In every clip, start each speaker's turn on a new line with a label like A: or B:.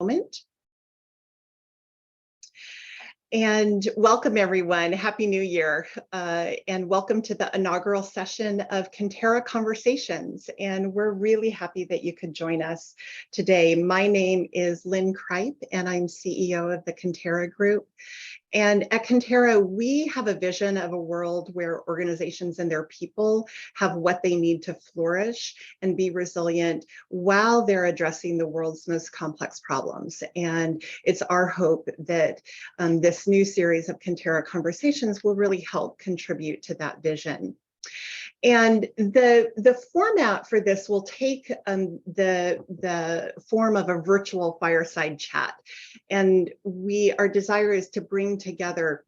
A: moment. And welcome everyone, Happy New Year, and welcome to the inaugural session of KonTerra Conversations. And we're really happy that you could join us today. My name is Lynn Kripe and I'm CEO of the KonTerra Group. And at KonTerra, we have a vision of a world where organizations and their people have what they need to flourish and be resilient while they're addressing the world's most complex problems. And it's our hope that this new series of KonTerra Conversations will really help contribute to that vision. And the format for this will take the form of a virtual fireside chat. And our desire is to bring together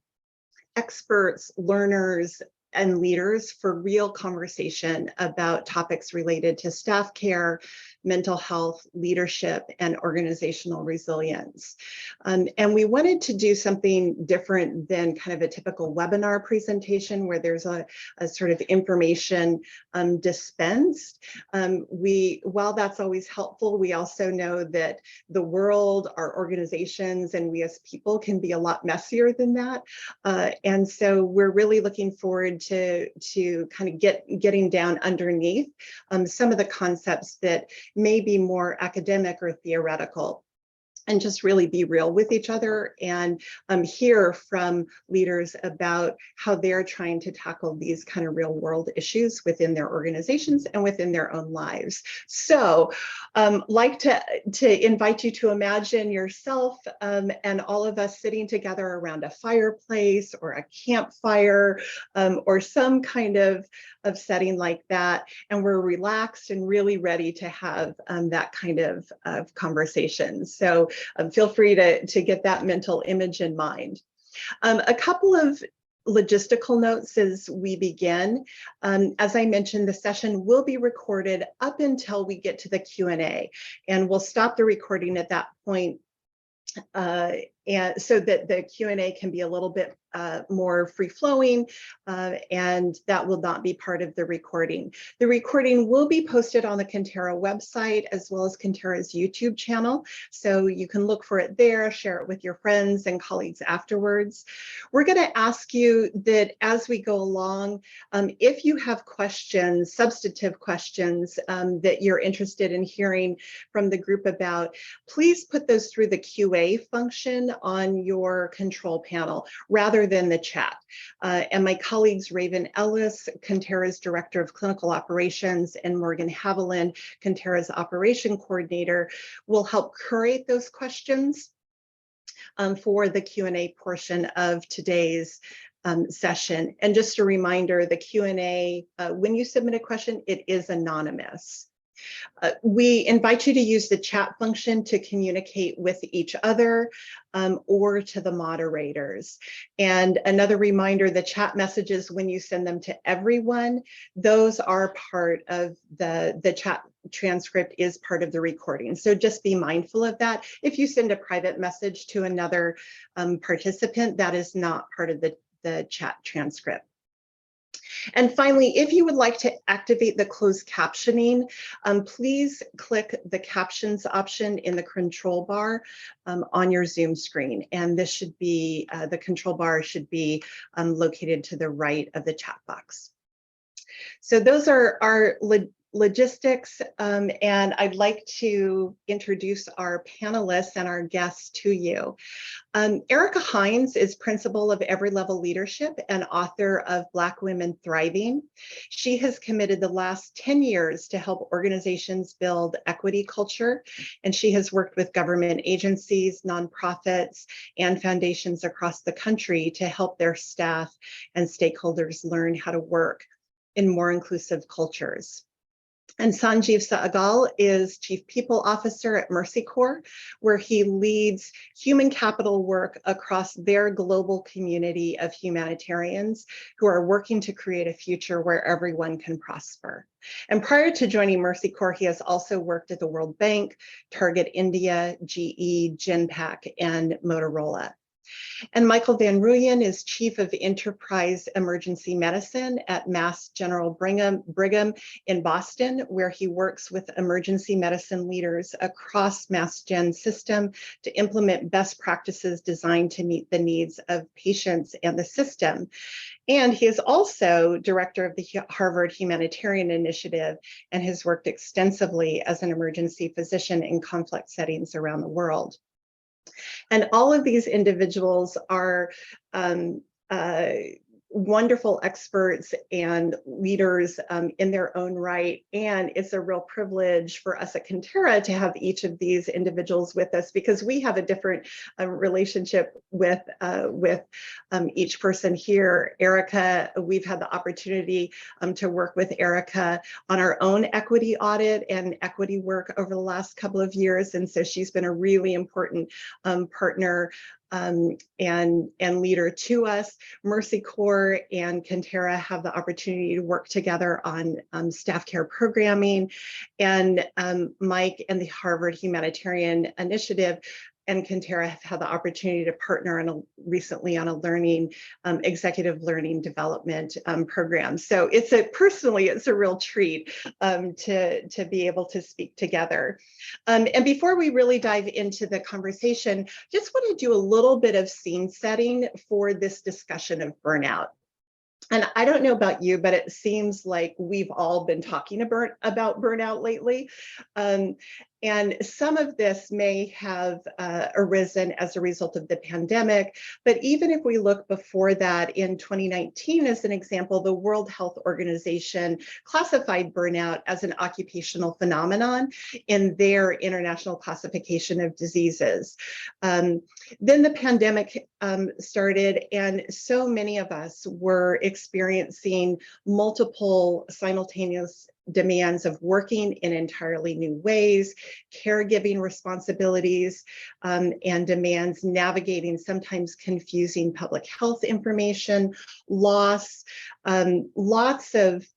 A: experts, learners, and leaders for real conversation about topics related to staff care, mental health, leadership, and organizational resilience. And we wanted to do something different than kind of a typical webinar presentation where there's a sort of information dispensed. While that's always helpful, we also know that the world, our organizations, and we as people can be a lot messier than that. And so we're really looking forward to kind of getting down underneath some of the concepts that may be more academic or theoretical, and just really be real with each other and hear from leaders about how they're trying to tackle these kind of real world issues within their organizations and within their own lives. So like to invite you to imagine yourself and all of us sitting together around a fireplace or a campfire or some kind of setting like that. And we're relaxed and really ready to have that kind of conversation. So feel free to get that mental image in mind. A couple of logistical notes as we begin. As I mentioned, the session will be recorded up until we get to the Q&A, and we'll stop the recording at that point and so that the Q&A can be a little bit more free-flowing, and that will not be part of the recording. The recording will be posted on the KonTerra website as well as KonTerra's YouTube channel, so you can look for it there, share it with your friends and colleagues afterwards. We're going to ask you that as we go along, if you have questions, substantive questions that you're interested in hearing from the group about, please put those through the QA function on your control panel rather than the chat. And my colleagues Raven Ellis, KonTerra's Director of Clinical Operations, and Morgan Haviland, KonTerra's Operation Coordinator, will help curate those questions for the Q&A portion of today's session. And just a reminder, the Q&A, when you submit a question, it is anonymous. We invite you to use the chat function to communicate with each other or to the moderators. And another reminder, the chat messages, when you send them to everyone, those are part of the chat transcript is part of the recording. So just be mindful of that. If you send a private message to another participant, that is not part of the chat transcript. And finally, if you would like to activate the closed captioning, please click the captions option in the control bar on your Zoom screen. And this should be, the control bar should be located to the right of the chat box. So those are our logistics, and I'd like to introduce our panelists and our guests to you. Erica Hines is principal of Every Level Leadership and author of Black Women Thriving. She has committed the last 10 years to help organizations build equity culture, and she has worked with government agencies, nonprofits, and foundations across the country to help their staff and stakeholders learn how to work in more inclusive cultures. And Sanjeev Sahgal is Chief People Officer at Mercy Corps, where he leads human capital work across their global community of humanitarians who are working to create a future where everyone can prosper. And prior to joining Mercy Corps, he has also worked at the World Bank, Target India, GE, Genpact, and Motorola. And Michael Van Rooyen is Chief of Enterprise Emergency Medicine at Mass General Brigham in Boston, where he works with emergency medicine leaders across Mass Gen system to implement best practices designed to meet the needs of patients and the system. And he is also director of the Harvard Humanitarian Initiative and has worked extensively as an emergency physician in conflict settings around the world. And all of these individuals are wonderful experts and leaders in their own right. And it's a real privilege for us at KonTerra to have each of these individuals with us, because we have a different relationship with each person here. Erica, we've had the opportunity to work with Erica on our own equity audit and equity work over the last couple of years. And so she's been a really important partner and leader to us. Mercy Corps and KonTerra have the opportunity to work together on staff care programming, and Mike and the Harvard Humanitarian Initiative and KonTerra have had the opportunity to partner recently on a executive learning development program. So it's a real treat to be able to speak together. And before we really dive into the conversation, just want to do a little bit of scene setting for this discussion of burnout. And I don't know about you, but it seems like we've all been talking about burnout lately. And some of this may have arisen as a result of the pandemic. But even if we look before that, in 2019, as an example, the World Health Organization classified burnout as an occupational phenomenon in their international classification of diseases. Then the pandemic started, and so many of us were experiencing multiple simultaneous demands of working in entirely new ways, caregiving responsibilities, and demands navigating sometimes confusing public health information, loss, lots of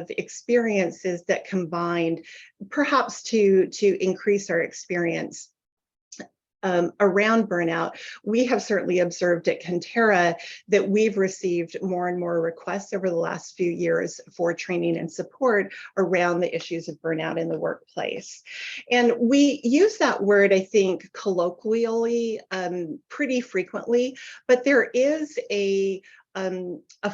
A: experiences that combined perhaps to increase our experience around burnout. We have certainly observed at KonTerra that we've received more and more requests over the last few years for training and support around the issues of burnout in the workplace. And we use that word, I think, colloquially pretty frequently, but there is a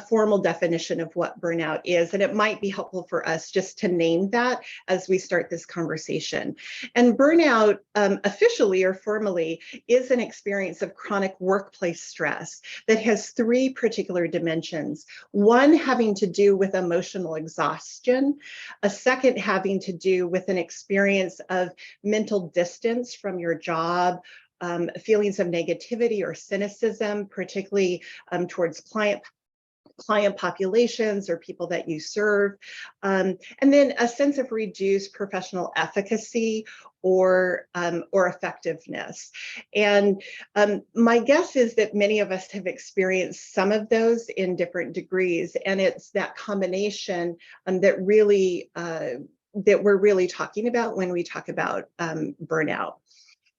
A: formal definition of what burnout is, and it might be helpful for us just to name that as we start this conversation. And burnout, officially or formally, is an experience of chronic workplace stress that has three particular dimensions. One having to do with emotional exhaustion, a second having to do with an experience of mental distance from your job, feelings of negativity or cynicism, particularly towards client populations or people that you serve, and then a sense of reduced professional efficacy or effectiveness. And my guess is that many of us have experienced some of those in different degrees, and it's that combination that we're really talking about when we talk about burnout.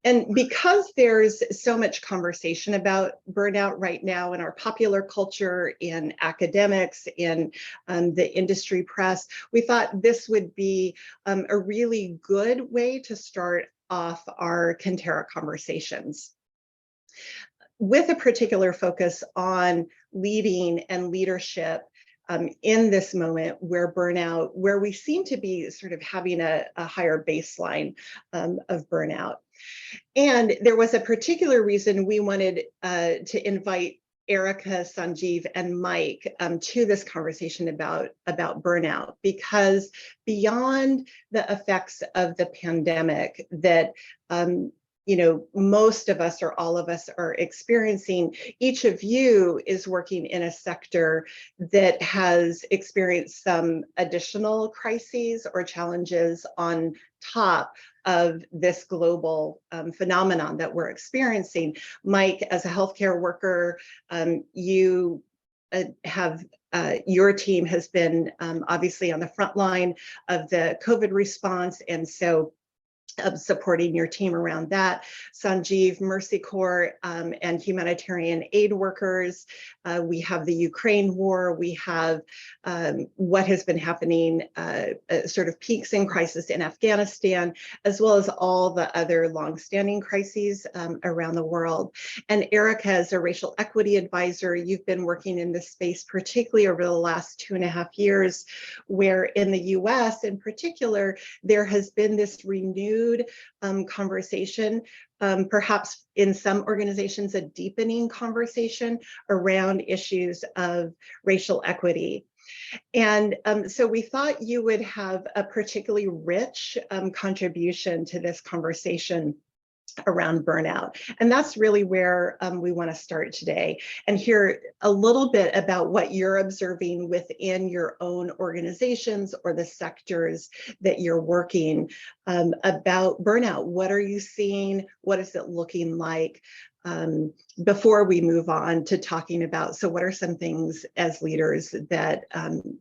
A: And because there's so much conversation about burnout right now in our popular culture, in academics, in the industry press, we thought this would be a really good way to start off our KonTerra conversations, with a particular focus on leading and leadership in this moment where we seem to be sort of having a higher baseline of burnout. And there was a particular reason we wanted to invite Erica, Sanjeev, and Mike to this conversation about burnout, because beyond the effects of the pandemic that most of us or all of us are experiencing, each of you is working in a sector that has experienced some additional crises or challenges on top of this global phenomenon that we're experiencing. Mike, as a healthcare worker, you have your team has been obviously on the front line of the COVID response, and so of supporting your team around that. Sanjeev, Mercy Corps, and humanitarian aid workers. We have the Ukraine war. We have what has been happening, sort of peaks in crisis in Afghanistan, as well as all the other longstanding crises around the world. And Erica, as a racial equity advisor, you've been working in this space, particularly over the last 2.5 years, where in the US in particular, there has been this renewed conversation, perhaps in some organizations, a deepening conversation around issues of racial equity. And so we thought you would have a particularly rich contribution to this conversation around burnout. And that's really where we want to start today and hear a little bit about what you're observing within your own organizations or the sectors that you're working about burnout. What are you seeing? What is it looking like? Before we move on to talking about, so what are some things as leaders that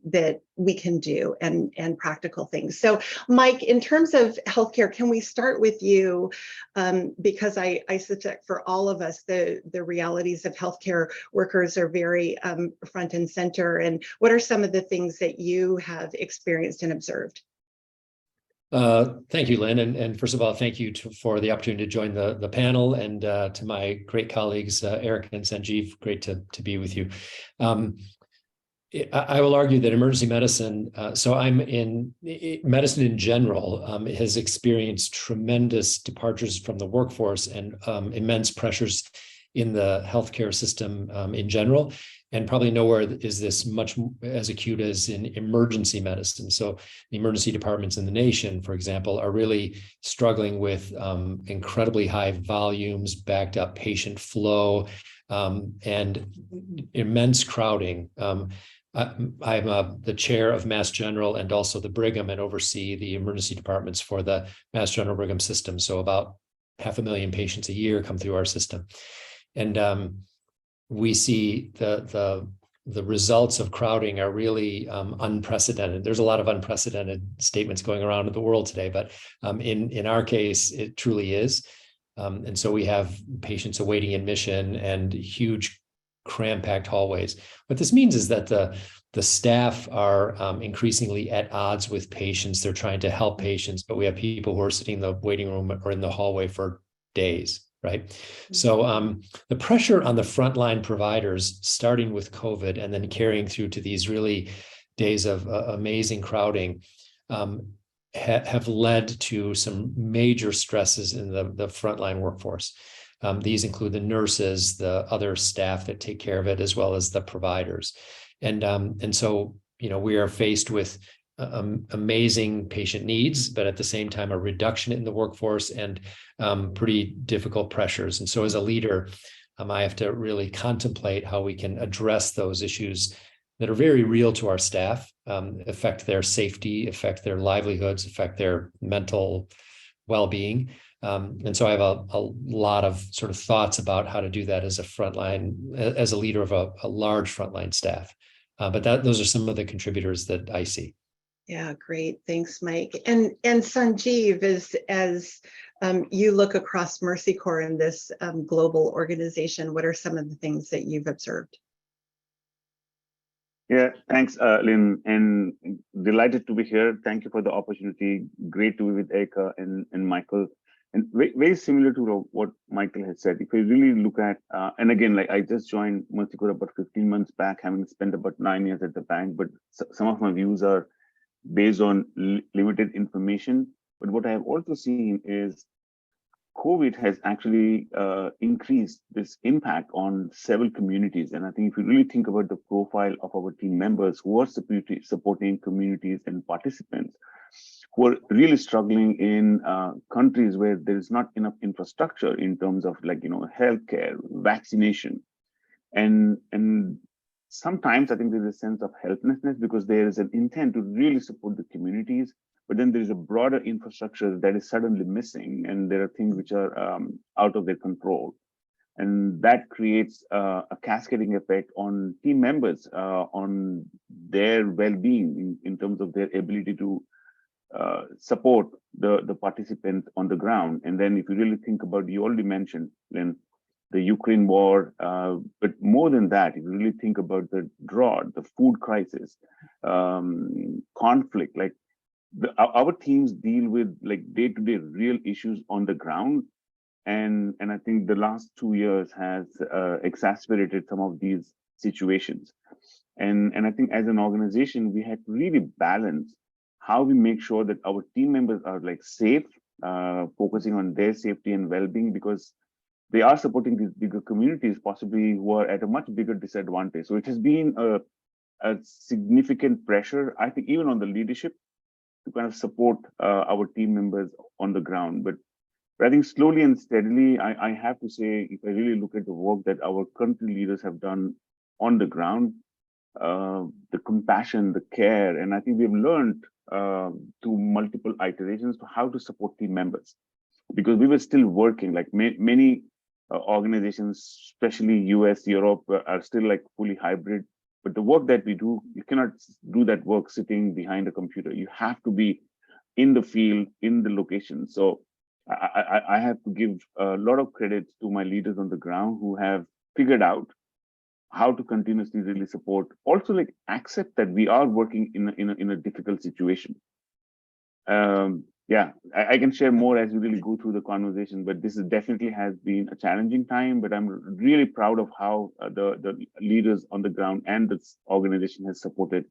A: that we can do and practical things. So Mike, in terms of healthcare, can we start with you? Because I suspect for all of us, the realities of healthcare workers are very front and center. And what are some of the things that you have experienced and observed?
B: Thank you, Lynn. And first of all, thank you for the opportunity to join the panel, and to my great colleagues, Eric and Sanjeev, great to be with you. I will argue that emergency medicine, so I'm in medicine in general, has experienced tremendous departures from the workforce and immense pressures in the healthcare system in general. And probably nowhere is this much as acute as in emergency medicine. So the emergency departments in the nation, for example, are really struggling with incredibly high volumes, backed up patient flow, and immense crowding. I'm the chair of Mass General and also the Brigham, and oversee the emergency departments for the Mass General Brigham system. So about 500,000 patients a year come through our system. And we see the results of crowding are really unprecedented. There's a lot of unprecedented statements going around in the world today, but in our case, it truly is. And so we have patients awaiting admission and huge cram-packed hallways. What this means is that the staff are increasingly at odds with patients. They're trying to help patients, but we have people who are sitting in the waiting room or in the hallway for days. Right. So the pressure on the frontline providers, starting with COVID and then carrying through to these really days of amazing crowding, have led to some major stresses in the frontline workforce. These include the nurses, the other staff that take care of it, as well as the providers. And so, we are faced with amazing patient needs, but at the same time, a reduction in the workforce and pretty difficult pressures. And so as a leader, I have to really contemplate how we can address those issues that are very real to our staff, affect their safety, affect their livelihoods, affect their mental well-being. And so I have a lot of sort of thoughts about how to do that as a leader of a large frontline staff. But those are some of the contributors that I see.
A: Yeah, great. Thanks, Mike. And Sanjeev, as you look across Mercy Corps in this global organization, what are some of the things that you've observed?
C: Yeah, thanks, Lynn, and delighted to be here. Thank you for the opportunity. Great to be with Erica and Michael. And very similar to what Michael had said, if you really look at, and again, like I just joined Mercy Corps about 15 months back, having spent about 9 years at the bank, but some of my views are based on limited information. But what I have also seen is COVID has actually increased this impact on several communities. And I think if you really think about the profile of our team members who are supporting communities and participants who are really struggling in countries where there is not enough infrastructure in terms of healthcare, vaccination, and sometimes I think there's a sense of helplessness because there is an intent to really support the communities, but then there is a broader infrastructure that is suddenly missing, and there are things which are out of their control. And that creates a cascading effect on team members, on their well-being in terms of their ability to support the participant on the ground. And then if you really think about, you already mentioned, Lynn, the Ukraine war, but more than that, if you really think about the drought, the food crisis, conflict, like our teams deal with like day-to-day real issues on the ground. And I think the last 2 years has exacerbated some of these situations. And I think as an organization, we had to really balance how we make sure that our team members are like safe, focusing on their safety and well-being, because they are supporting these bigger communities, possibly who are at a much bigger disadvantage. So it has been a significant pressure, I think, even on the leadership to kind of support our team members on the ground. But I think slowly and steadily, I have to say, if I really look at the work that our country leaders have done on the ground, the compassion, the care, and I think we've learned through multiple iterations to how to support team members, because we were still working, like many organizations, especially US, Europe, are still like fully hybrid. But the work that we do, you cannot do that work sitting behind a computer. You have to be in the field, in the location. So I have to give a lot of credit to my leaders on the ground who have figured out how to continuously really support, also like accept that we are working in a difficult situation. Yeah, I can share more as we really go through the conversation, but this is definitely has been a challenging time, but I'm really proud of how the leaders on the ground and this organization has supported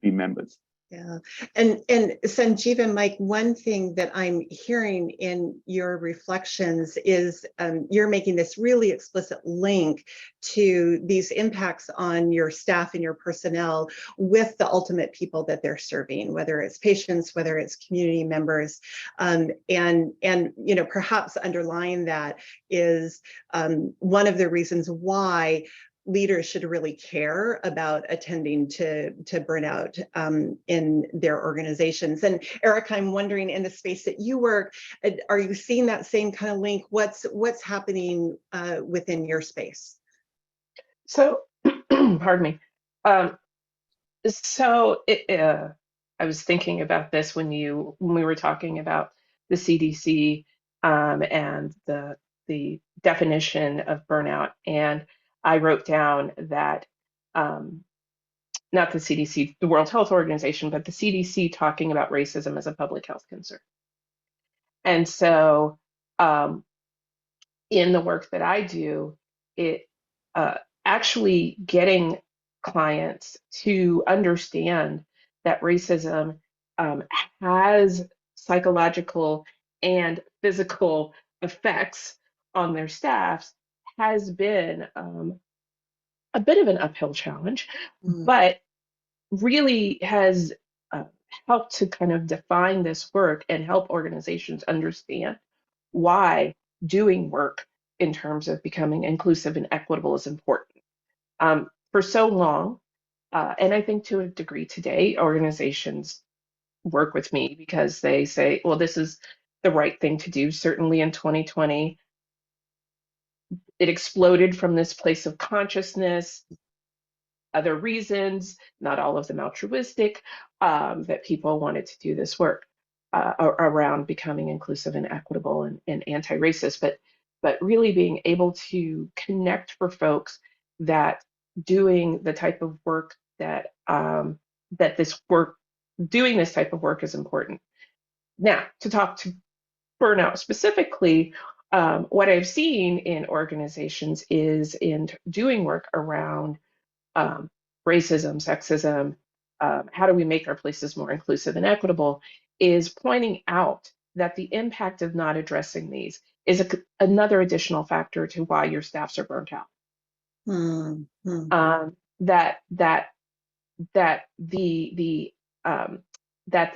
C: team members.
A: Yeah, and Sanjeev and Mike, one thing that I'm hearing in your reflections is you're making this really explicit link to these impacts on your staff and your personnel with the ultimate people that they're serving, whether it's patients, whether it's community members, and you know, perhaps underlying that is one of the reasons why leaders should really care about attending to burnout in their organizations. And Eric, I'm wondering, in the space that you work, are you seeing that same kind of link? What's happening within your space?
D: So, pardon me. I was thinking about this when we were talking about the CDC and the definition of burnout, and I wrote down that not the CDC, the World Health Organization, but the CDC talking about racism as a public health concern. And so, in the work that I do, it actually getting clients to understand that racism has psychological and physical effects on their staffs has been a bit of an uphill challenge, but really has helped to kind of define this work and help organizations understand why doing work in terms of becoming inclusive and equitable is important. For so long, and I think to a degree today, organizations work with me because they say, well, this is the right thing to do. Certainly in 2020, it exploded from this place of consciousness, other reasons, not all of them altruistic, that people wanted to do this work around becoming inclusive and equitable and anti-racist, but really being able to connect for folks that doing the type of work that doing this type of work is important. Now, to talk to burnout specifically, what I've seen in organizations is in doing work around racism, sexism, how do we make our places more inclusive and equitable, is pointing out that the impact of not addressing these is another additional factor to why your staffs are burnt out. That the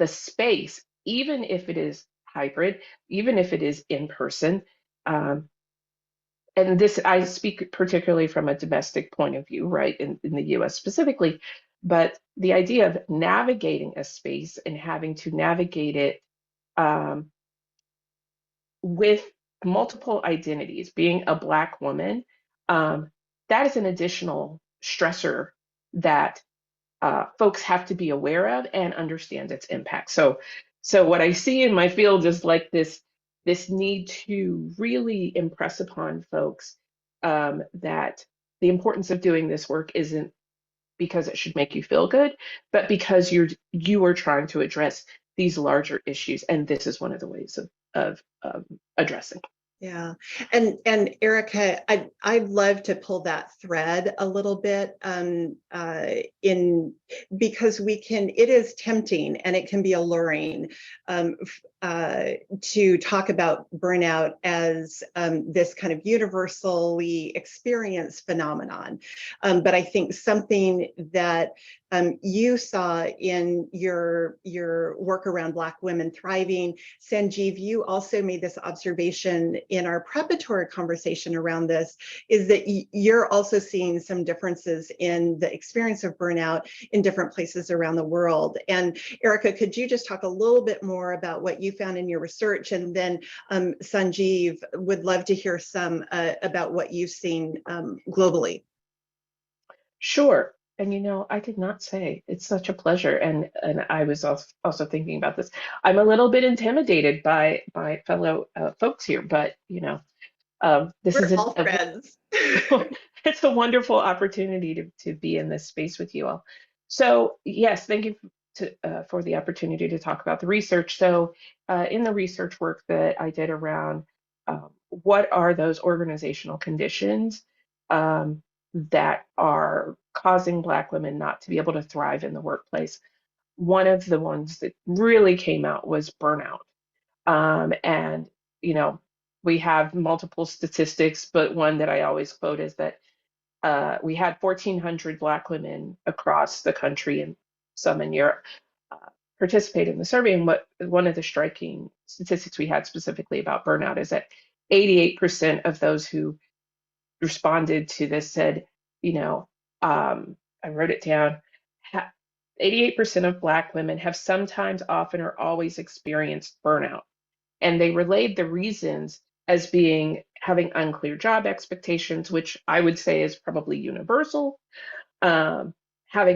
D: space, even if it is hybrid, even if it is in person, and this, I speak particularly from a domestic point of view, right, in the US specifically, but the idea of navigating a space and having to navigate it with multiple identities, being a Black woman, that is an additional stressor that folks have to be aware of and understand its impact. So So what I see in my field is like this need to really impress upon folks that the importance of doing this work isn't because it should make you feel good, but because you are trying to address these larger issues, and this is one of the ways of addressing.
A: Yeah, and Erica, I'd love to pull that thread a little bit in because it is tempting and it can be alluring to talk about burnout as this kind of universally experienced phenomenon. But I think something that you saw in your work around Black women thriving, Sanjeev, you also made this observation in our preparatory conversation around this, is that you're also seeing some differences in the experience of burnout in different places around the world. And Erica, could you just talk a little bit more about what you found in your research? And then Sanjeev, would love to hear some about what you've seen globally.
D: Sure. And I did not say it's such a pleasure. And I was also thinking about this. I'm a little bit intimidated by fellow folks here, but this
A: We're
D: is
A: all friends.
D: it's a wonderful opportunity to be in this space with you all. So yes, thank you for the opportunity to talk about the research. So in the research work that I did around what are those organizational conditions that are causing Black women not to be able to thrive in the workplace, one of the ones that really came out was burnout. And, we have multiple statistics, but one that I always quote is that we had 1,400 Black women across the country and some in Europe participate in the survey. And one of the striking statistics we had specifically about burnout is that 88% of those who responded to this said, I wrote it down. 88% of Black women have sometimes, often, or always experienced burnout. And they relayed the reasons as being having unclear job expectations, which I would say is probably universal, having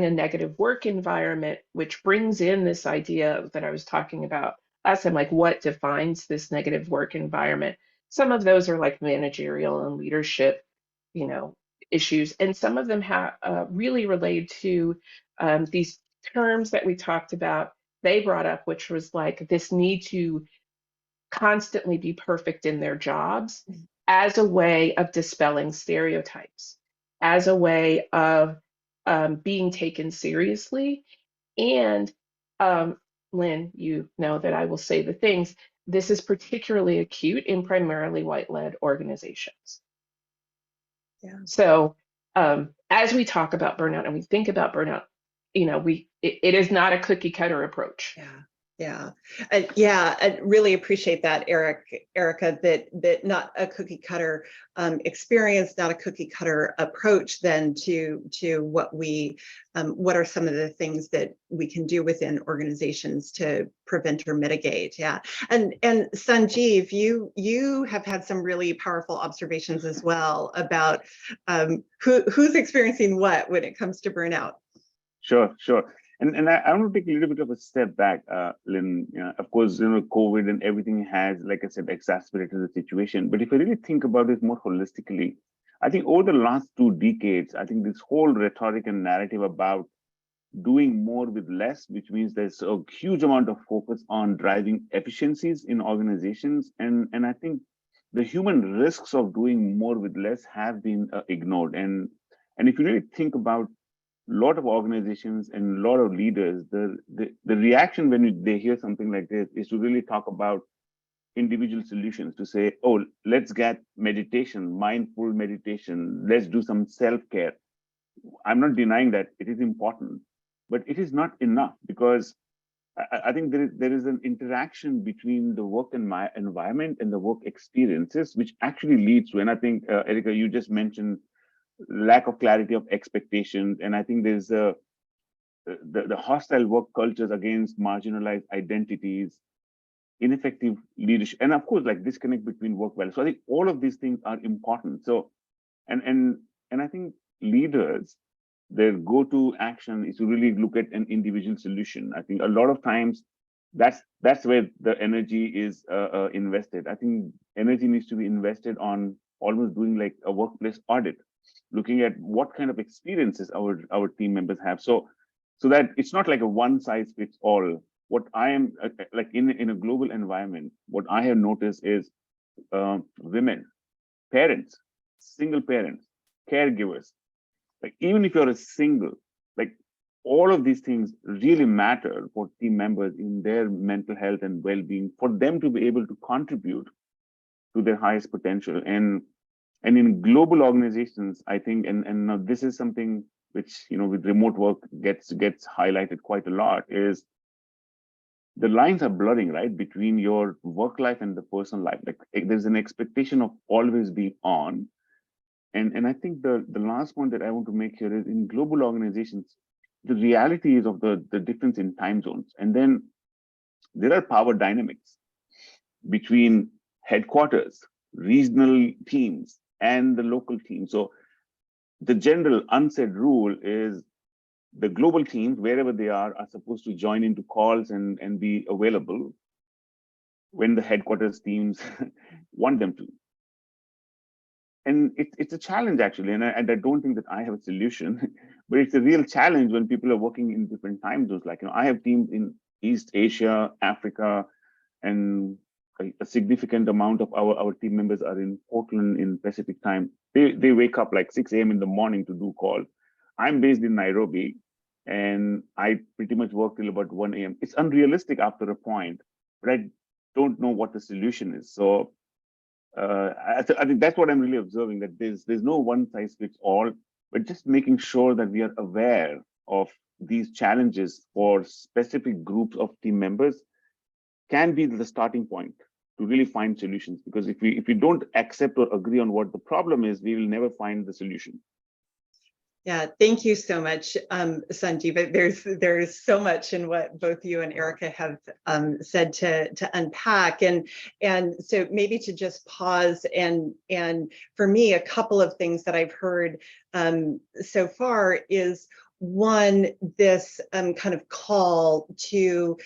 D: a negative work environment, which brings in this idea that I was talking about last time, like what defines this negative work environment. Some of those are like managerial and leadership, issues, and some of them have really related to these terms that we talked about. They brought up, which was like this need to constantly be perfect in their jobs as a way of dispelling stereotypes, as a way of being taken seriously. And Lynn, you know that I will say the things. This is particularly acute in primarily white-led organizations.
A: Yeah.
D: So as we talk about burnout and we think about burnout, it is not a cookie cutter approach.
A: Yeah, I really appreciate that, Erica, that not a cookie cutter experience, not a cookie cutter approach then to what are some of the things that we can do within organizations to prevent or mitigate. Yeah, and Sanjeev, you have had some really powerful observations as well about who's experiencing what when it comes to burnout.
C: Sure. And I want to take a little bit of a step back, Lynn. Of course, COVID and everything has, like I said, exacerbated the situation. But if I really think about it more holistically, I think over the last 2 decades, I think this whole rhetoric and narrative about doing more with less, which means there's a huge amount of focus on driving efficiencies in organizations. And I think the human risks of doing more with less have been ignored. And if you really think about a lot of organizations and a lot of leaders, the reaction when they hear something like this is to really talk about individual solutions, to say, oh, let's get meditation, mindful meditation, let's do some self-care. I'm not denying that it is important, but it is not enough, because I think there is an interaction between the work and my environment and the work experiences, which actually leads to, and I think, Erica, you just mentioned lack of clarity of expectations. And I think there's the hostile work cultures against marginalized identities, ineffective leadership, and of course, like disconnect between work values. So I think all of these things are important. So, and I think leaders, their go-to action is to really look at an individual solution. I think a lot of times that's where the energy is invested. I think energy needs to be invested on almost doing like a workplace audit, looking at what kind of experiences our team members have. So that it's not like a one size fits all. What I am like in a global environment, what I have noticed is women, parents, single parents, caregivers, like even if you're a single, like all of these things really matter for team members in their mental health and well-being, for them to be able to contribute to their highest potential. And in global organizations, I think, and now this is something which, you know, with remote work gets highlighted quite a lot, is the lines are blurring, right, between your work life and the personal life. Like there's an expectation of always being on. And I think the last point that I want to make here is, in global organizations, the reality is of the difference in time zones. And then there are power dynamics between headquarters, regional teams, and the local team. So the general unsaid rule is the global teams, wherever they are supposed to join into calls and be available when the headquarters teams want them to. And it's a challenge, actually, and I don't think that I have a solution, but it's a real challenge when people are working in different time zones. Like, you know, I have teams in East Asia, Africa, and a significant amount of our team members are in Portland in Pacific time. They wake up like 6 a.m. in the morning to do call. I'm based in Nairobi, and I pretty much work till about 1 a.m. It's unrealistic after a point, but I don't know what the solution is. So I think that's what I'm really observing, that there's no one size fits all, but just making sure that we are aware of these challenges for specific groups of team members can be the starting point to really find solutions. Because if we don't accept or agree on what the problem is, we will never find the solution.
A: Yeah, thank you so much, Sanjeev. There's so much in what both you and Erica have said to unpack, and so maybe to just pause and for me, a couple of things that I've heard so far is, one, this kind of call to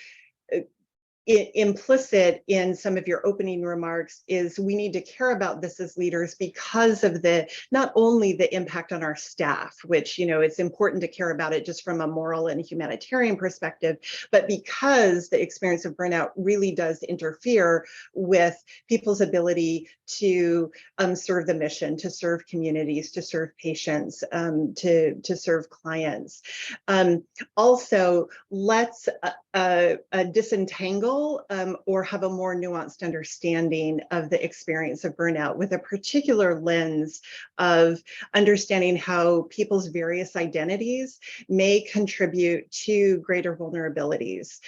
A: implicit in some of your opening remarks is we need to care about this as leaders because of the not only the impact on our staff, which, you know, it's important to care about it just from a moral and humanitarian perspective, but because the experience of burnout really does interfere with people's ability to serve the mission, to serve communities, to serve patients, to serve clients. Also, let's disentangle or have a more nuanced understanding of the experience of burnout with a particular lens of understanding how people's various identities may contribute to greater vulnerabilities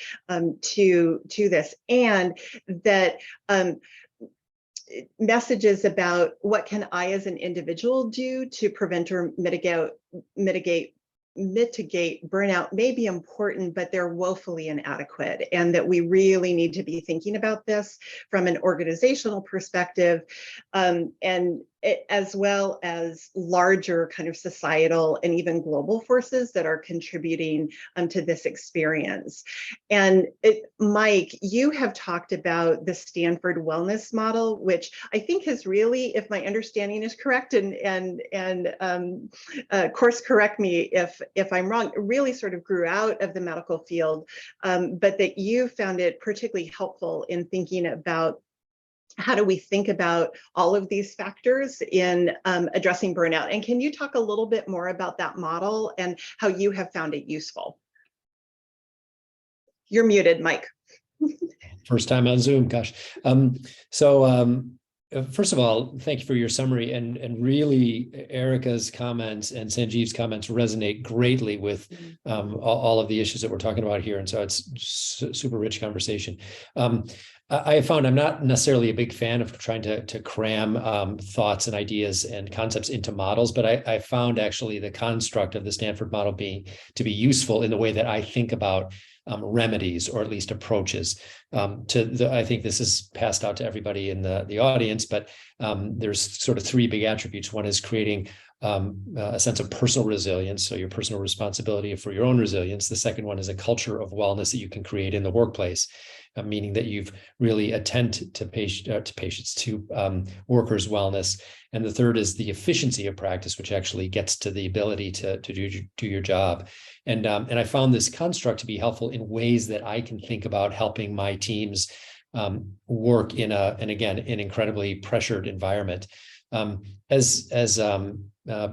A: to this, and that messages about what can I as an individual do to prevent or mitigate burnout may be important, but they're woefully inadequate, and that we really need to be thinking about this from an organizational perspective, as well as larger kind of societal and even global forces that are contributing to this experience. And Mike, you have talked about the Stanford wellness model, which I think has really, if my understanding is correct, and course correct me if I'm wrong, really sort of grew out of the medical field, but that you found it particularly helpful in thinking about how do we think about all of these factors in addressing burnout. And can you talk a little bit more about that model and how you have found it useful? You're muted, Mike.
B: First time on Zoom, gosh. First of all, thank you for your summary, and really Erica's comments and Sanjeev's comments resonate greatly with all of the issues that we're talking about here. And so it's super rich conversation. I have found I'm not necessarily a big fan of trying to cram thoughts and ideas and concepts into models, but I found actually the construct of the Stanford model to be useful in the way that I think about remedies, or at least approaches. I think this is passed out to everybody in the audience, but there's sort of three big attributes. One is creating a sense of personal resilience, so your personal responsibility for your own resilience. The second one is a culture of wellness that you can create in the workplace, meaning that you've really attend to workers' wellness. And the third is the efficiency of practice, which actually gets to the ability to do your job. And I found this construct to be helpful in ways that I can think about helping my teams work in an incredibly pressured environment. As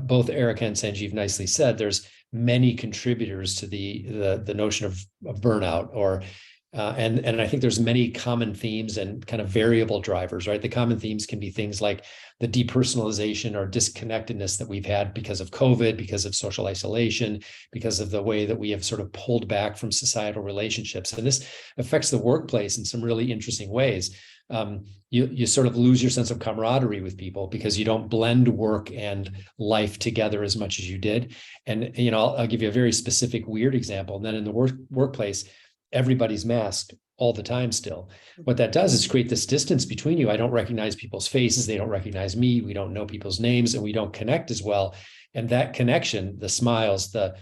B: both Erica and Sanjeev nicely said, there's many contributors to the notion of burnout, or and I think there's many common themes and kind of variable drivers, right? The common themes can be things like the depersonalization or disconnectedness that we've had because of COVID, because of social isolation, because of the way that we have sort of pulled back from societal relationships. And this affects the workplace in some really interesting ways. You sort of lose your sense of camaraderie with people because you don't blend work and life together as much as you did. And, I'll give you a very specific weird example. And then in the workplace, everybody's masked all the time still. What that does is create this distance between you. I don't recognize people's faces. They don't recognize me. We don't know people's names, and we don't connect as well. And that connection, the smiles, the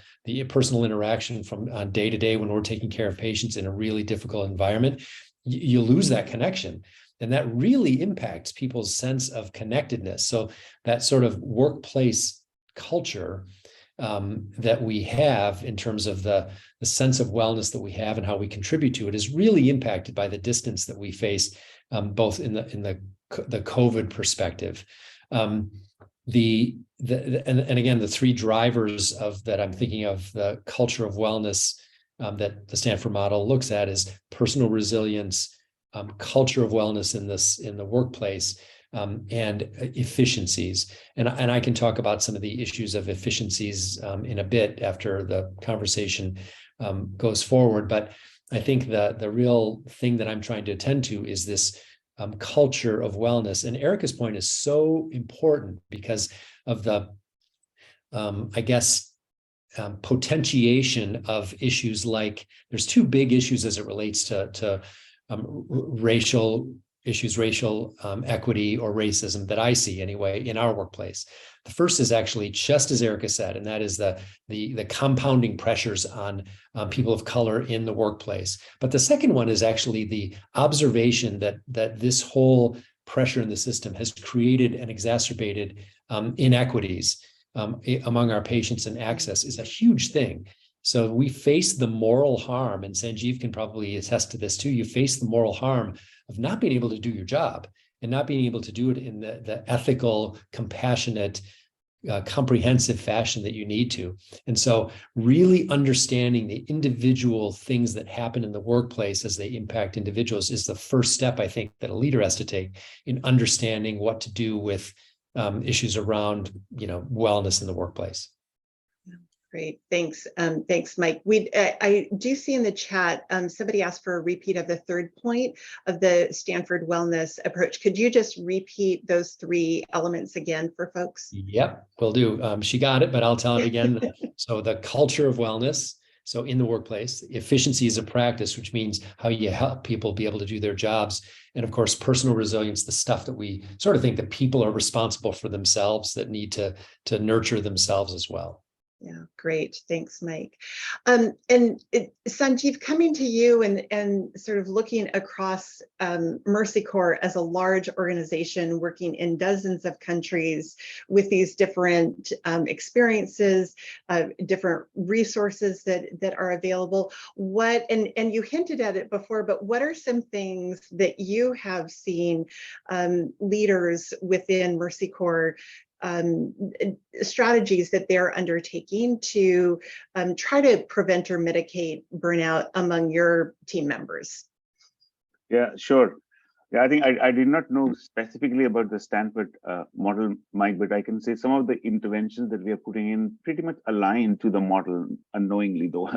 B: personal interaction from on day to day when we're taking care of patients in a really difficult environment, you lose that connection. And that really impacts people's sense of connectedness. So that sort of workplace culture that we have in terms of the sense of wellness that we have and how we contribute to it is really impacted by the distance that we face, both in the COVID perspective. And again, the three drivers of that I'm thinking of the culture of wellness that the Stanford model looks at is personal resilience, culture of wellness in the workplace, and efficiencies. And I can talk about some of the issues of efficiencies in a bit after the conversation goes forward. But I think the real thing that I'm trying to attend to is this culture of wellness. And Erica's point is so important because of the, potentiation of issues like, there's two big issues as it relates to racial issues, racial equity or racism that I see anyway in our workplace. The first is actually just as Erica said, and that is the compounding pressures on people of color in the workplace. But the second one is actually the observation that this whole pressure in the system has created and exacerbated inequities among our patients, and access is a huge thing. So we face the moral harm, and Sanjeev can probably attest to this too. You face the moral harm of not being able to do your job and not being able to do it in the ethical, compassionate, comprehensive fashion that you need to. And so really understanding the individual things that happen in the workplace as they impact individuals is the first step, I think, that a leader has to take in understanding what to do with issues around, wellness in the workplace.
A: Great, thanks. Thanks, Mike. I do see in the chat, somebody asked for a repeat of the third point of the Stanford wellness approach. Could you just repeat those three elements again for folks?
B: Yep, will do. She got it, but I'll tell it again. So the culture of wellness. So in the workplace, efficiency is a practice, which means how you help people be able to do their jobs. And of course, personal resilience, the stuff that we sort of think that people are responsible for themselves, that need to nurture themselves as well.
A: Yeah, great. Thanks, Mike. Sanjeev, coming to you and sort of looking across Mercy Corps as a large organization working in dozens of countries with these different experiences, different resources that are available. And you hinted at it before, but what are some things that you have seen leaders within Mercy Corps strategies that they're undertaking to try to prevent or mitigate burnout among your team members?
C: Yeah, sure. Yeah, I think I did not know specifically about the Stanford model, Mike, but I can say some of the interventions that we are putting in pretty much align to the model unknowingly, though.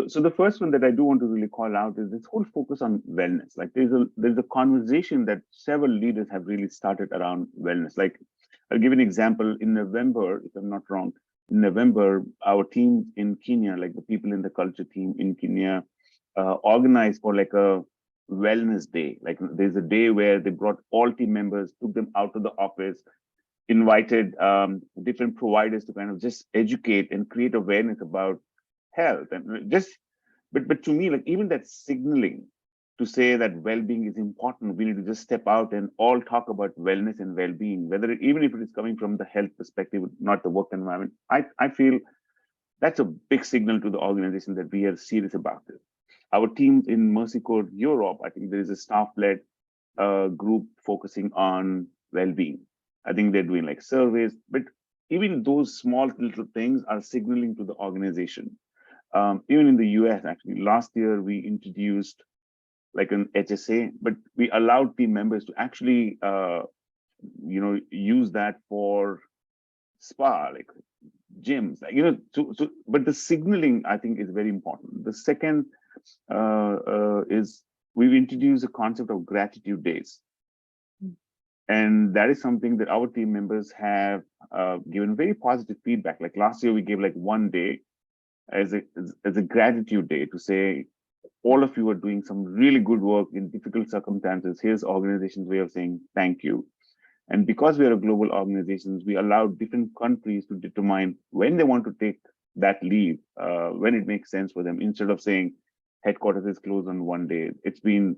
C: So the first one that I do want to really call out is this whole focus on wellness. Like there's a conversation that several leaders have really started around wellness. Like I'll give an example. In November, if I'm not wrong, in November, our team in Kenya, like the people in the culture team in Kenya, organized for like a wellness day. Like there's a day where they brought all team members, took them out to the office, invited different providers to kind of just educate and create awareness about health. And just, but to me, like even that signaling to say that well-being is important, we need to just step out and all talk about wellness and well-being, even if it is coming from the health perspective, not the work environment. I feel that's a big signal to the organization that we are serious about it. Our teams in Mercy Corps Europe, I think there is a staff-led group focusing on well-being. I think they're doing like surveys, but even those small little things are signaling to the organization. Even in the US, actually, last year we introduced like an HSA, but we allowed team members to actually, use that for spa, like gyms, but the signaling I think is very important. The second is we've introduced a concept of gratitude days. And that is something that our team members have given very positive feedback. Like last year, we gave like one day as a gratitude day to say, all of you are doing some really good work in difficult circumstances. Here's organization's way of saying thank you. And because we are a global organization, we allow different countries to determine when they want to take that leave, when it makes sense for them, instead of saying headquarters is closed on one day. It's been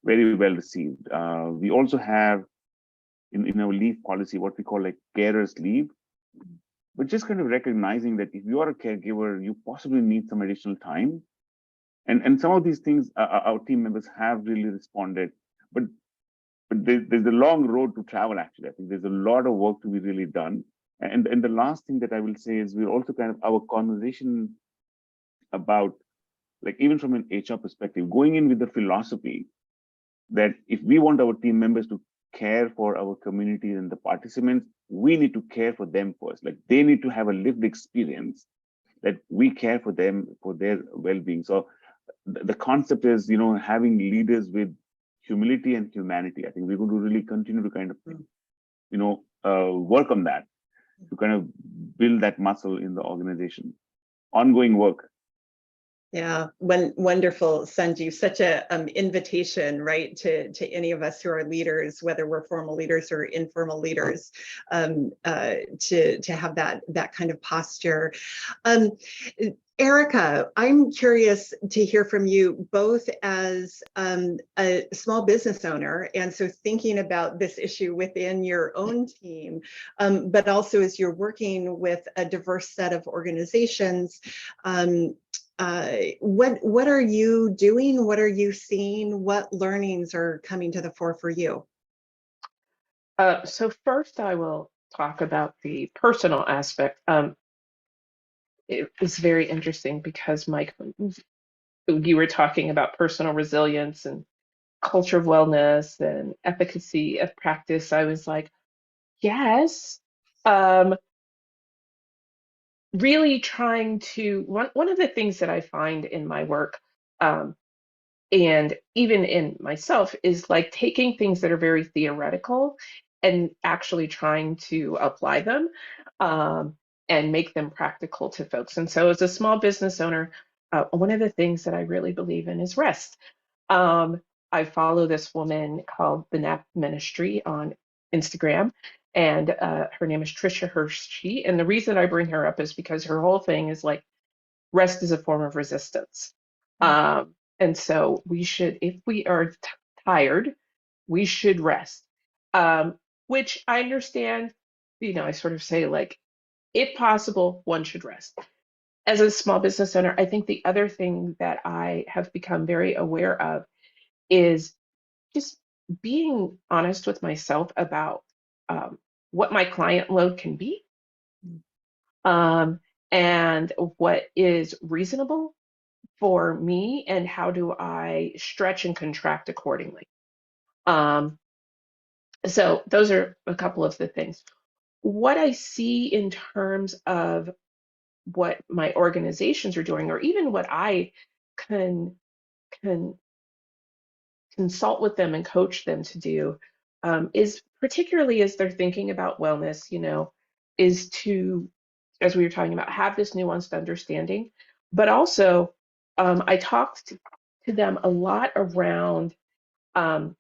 C: very well received. We also have in our leave policy what we call like carers leave, but just kind of recognizing that if you are a caregiver, you possibly need some additional time. And some of these things our team members have really responded, but there's a long road to travel. Actually, I think there's a lot of work to be really done. And the last thing that I will say is we're also kind of our conversation about, like even from an HR perspective, going in with the philosophy that if we want our team members to care for our community and the participants, we need to care for them first. Like they need to have a lived experience that we care for them, for their well-being. So the concept is, having leaders with humility and humanity. I think we're going to really continue to kind of, work on that, to kind of build that muscle in the organization. Ongoing work.
A: Yeah, wonderful, Sanjeev. Such a invitation, right, to any of us who are leaders, whether we're formal leaders or informal leaders, to have that kind of posture. Erica, I'm curious to hear from you both as a small business owner, and so thinking about this issue within your own team, but also as you're working with a diverse set of organizations. What are you doing? What are you seeing? What learnings are coming to the fore for you?
D: So first, I will talk about the personal aspect. It was very interesting because, Mike, you were talking about personal resilience and culture of wellness and efficacy of practice. I was like, yes. Really trying to, one of the things that I find in my work, and even in myself, is like taking things that are very theoretical and actually trying to apply them, and make them practical to folks. And so as a small business owner, one of the things that I really believe in is rest. I follow this woman called the Nap Ministry on Instagram, and her name is Trisha Hershey. And the reason I bring her up is because her whole thing is like rest is a form of resistance. And so we should, if we are tired, we should rest. Which I understand, I sort of say like, if possible, one should rest. As a small business owner, I think the other thing that I have become very aware of is just being honest with myself about what my client load can be, and what is reasonable for me, and how do I stretch and contract accordingly. So those are a couple of the things. What I see in terms of what my organizations are doing, or even what I can consult with them and coach them to do, is particularly as they're thinking about wellness, is to, as we were talking about, have this nuanced understanding. But also, I talked to them a lot around, I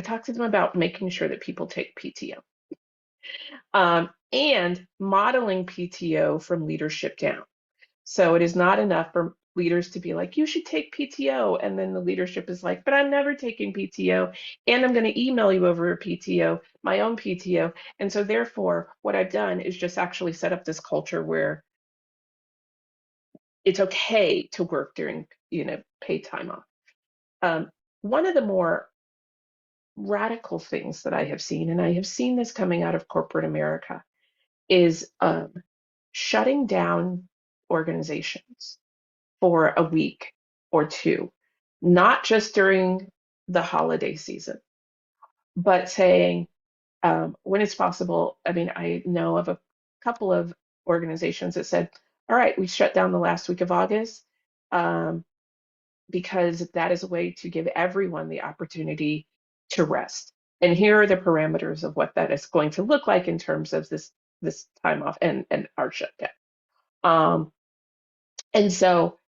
D: talk to them about making sure that people take PTO, and modeling PTO from leadership down. So it is not enough for leaders to be like, you should take PTO. And then the leadership is like, but I'm never taking PTO. And I'm going to email you over a PTO, my own PTO. And so therefore, what I've done is just actually set up this culture where it's okay to work during, paid time off. One of the more radical things that I have seen, and I have seen this coming out of corporate America, is shutting down organizations for a week or two, not just during the holiday season, but saying when it's possible. I mean, I know of a couple of organizations that said, all right, we shut down the last week of August because that is a way to give everyone the opportunity to rest. And here are the parameters of what that is going to look like in terms of this time off and our shutdown. And so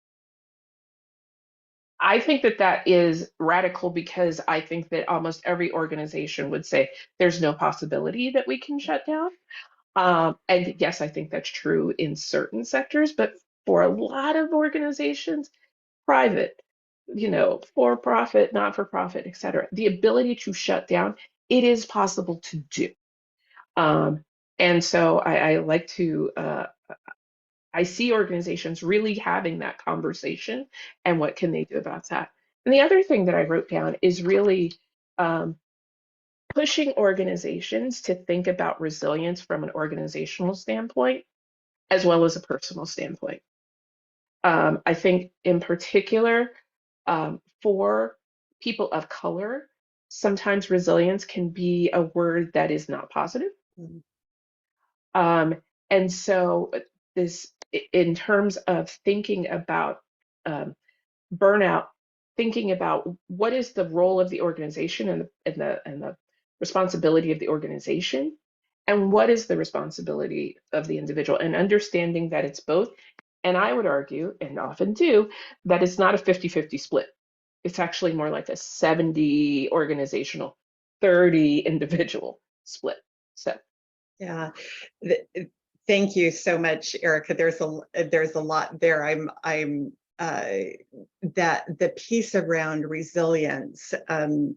D: I think that that is radical, because I think that almost every organization would say there's no possibility that we can shut down. And yes, I think that's true in certain sectors, but for a lot of organizations, private, for profit, not for profit, et cetera, the ability to shut down, it is possible to do. And so I like to, I see organizations really having that conversation, and what can they do about that. And the other thing that I wrote down is really pushing organizations to think about resilience from an organizational standpoint as well as a personal standpoint. I think in particular, for people of color, sometimes resilience can be a word that is not positive.
A: Mhm.
D: And so this, in terms of thinking about burnout, thinking about what is the role of the organization and the responsibility of the organization, and what is the responsibility of the individual, and understanding that it's both. And I would argue, and often do, that it's not a 50-50 split. It's actually more like a 70 organizational, 30 individual split. So
A: Yeah. Thank you so much, Erica. There's a lot there. I'm that the piece around resilience, to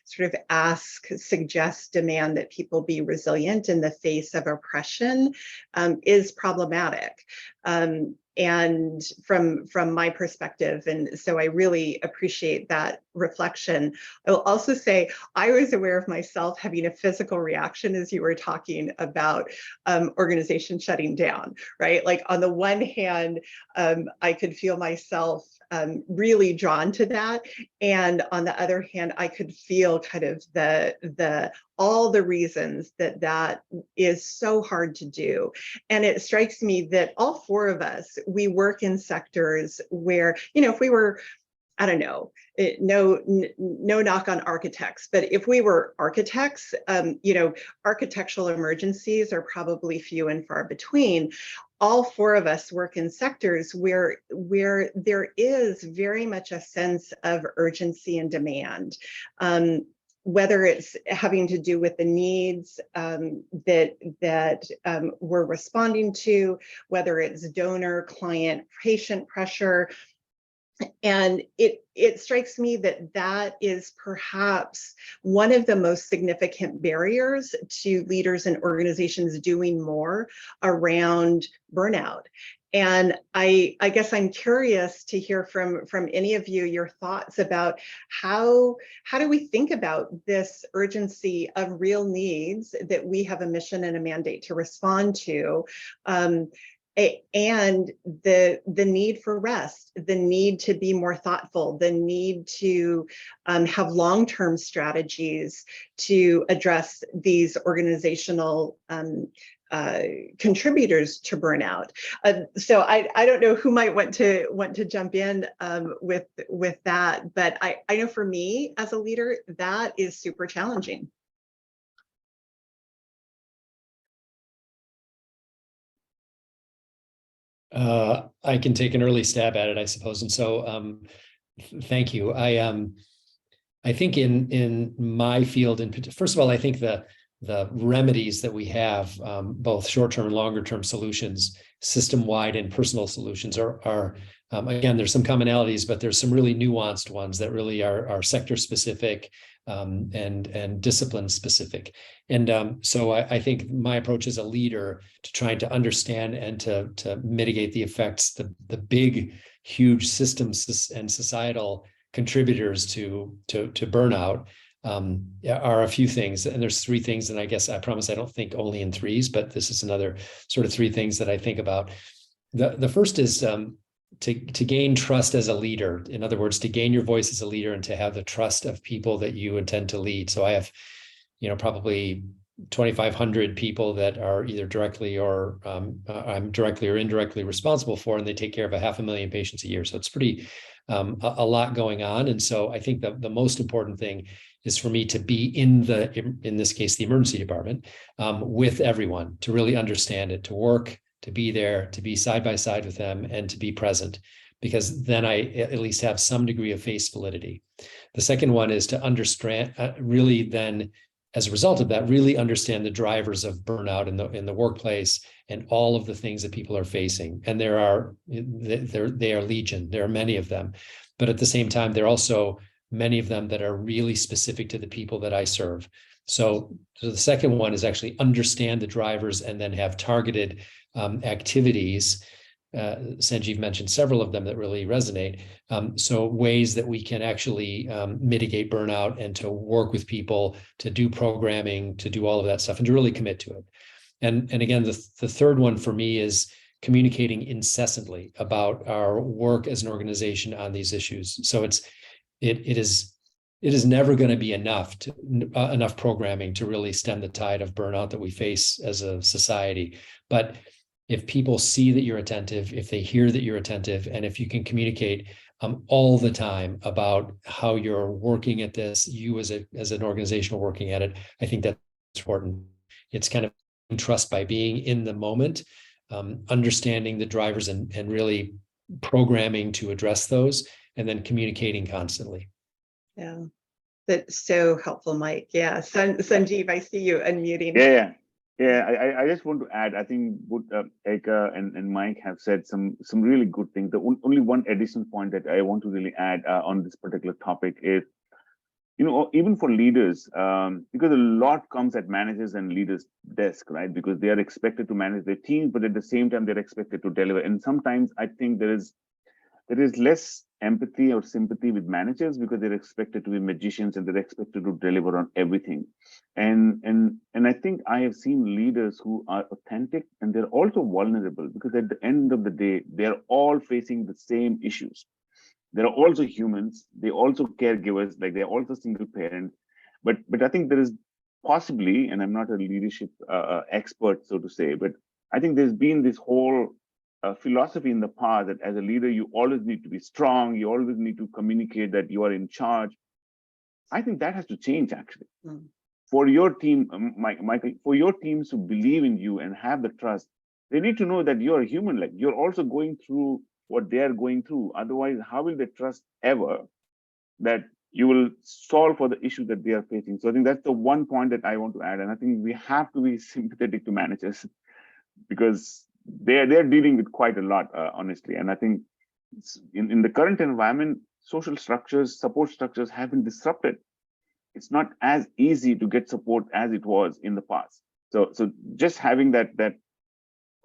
A: sort of suggest, demand that people be resilient in the face of oppression, is problematic. And from my perspective, and so I really appreciate that reflection. I will also say I was aware of myself having a physical reaction as you were talking about organizations shutting down, right? Like on the one hand, I could feel myself really drawn to that, and on the other hand, I could feel kind of the all the reasons that is so hard to do. And it strikes me that all four of us, we work in sectors where, if we were, I don't know, no knock on architects, but if we were architects, architectural emergencies are probably few and far between. All four of us work in sectors where there is very much a sense of urgency and demand. Whether it's having to do with the needs that we're responding to, whether it's donor, client, patient pressure. And it strikes me that is perhaps one of the most significant barriers to leaders and organizations doing more around burnout. And I guess I'm curious to hear from any of you your thoughts about how do we think about this urgency of real needs that we have a mission and a mandate to respond to, and the need for rest, the need to be more thoughtful, the need to have long-term strategies to address these organizational contributors to burnout. So I don't know who might want to jump in with that, but I know for me as a leader, that is super challenging.
B: I can take an early stab at it, I suppose. And so, thank you. I think in my field, first of all, I think the remedies that we have, both short-term and longer-term solutions, system-wide and personal solutions, are again, there's some commonalities, but there's some really nuanced ones that really are sector-specific and discipline-specific. And so I think my approach as a leader to trying to understand and to mitigate the effects, the big, huge systems and societal contributors to burnout are a few things. And there's three things. And I guess I promise I don't think only in threes, but this is another sort of three things that I think about. The first is to gain trust as a leader. In other words, to gain your voice as a leader and to have the trust of people that you intend to lead. So I have, probably 2,500 people that are either directly or I'm directly or indirectly responsible for, and they take care of 500,000 patients a year. So it's pretty a lot going on. And so I think the most important thing is for me to be in this case, the emergency department, with everyone, to really understand it, to work, to be there, to be side by side with them, and to be present, because then I at least have some degree of face validity. The second one is to understand, really then, as a result of that, really understand the drivers of burnout in the workplace and all of the things that people are facing. And they are legion. There are many of them, but at the same time, there are also many of them that are really specific to the people that I serve. So the second one is actually understand the drivers and then have targeted activities. Sanjeev mentioned several of them that really resonate. So ways that we can actually mitigate burnout and to work with people, to do programming, to do all of that stuff, and to really commit to it. And again, the third one for me is communicating incessantly about our work as an organization on these issues. So it is never going to be enough programming to really stem the tide of burnout that we face as a society. But if people see that you're attentive, if they hear that you're attentive, and if you can communicate all the time about how you're working at this, you as an organization are working at it, I think that's important. It's kind of trust by being in the moment, understanding the drivers and really programming to address those, and then communicating constantly.
A: Yeah, that's so helpful, Mike. Yeah, Sanjeev, I see you unmuting.
C: Yeah. I just want to add, I think both Eka and Mike have said some really good things. The only one additional point that I want to really add on this particular topic is, even for leaders, because a lot comes at managers and leaders' desk, right? Because they are expected to manage their teams, but at the same time, they're expected to deliver. And sometimes I think there is less empathy or sympathy with managers because they're expected to be magicians and they're expected to deliver on everything. And I think I have seen leaders who are authentic and they're also vulnerable, because at the end of the day, they're all facing the same issues. They're also humans. They're also caregivers, like they're also single parents. But I think there is possibly, and I'm not a leadership expert, so to say, but I think there's been this whole philosophy in the past that as a leader, you always need to be strong. You always need to communicate that you are in charge. I think that has to change, actually. For your team, Michael, for your teams to believe in you and have the trust, they need to know that you're a human. Like, you're also going through what they're going through. Otherwise, how will they trust ever that you will solve for the issue that they are facing? So I think that's the one point that I want to add. And I think we have to be sympathetic to managers, because they're dealing with quite a lot, honestly. And I think in the current environment, social structures, support structures have been disrupted. It's not as easy to get support as it was in the past. So just having that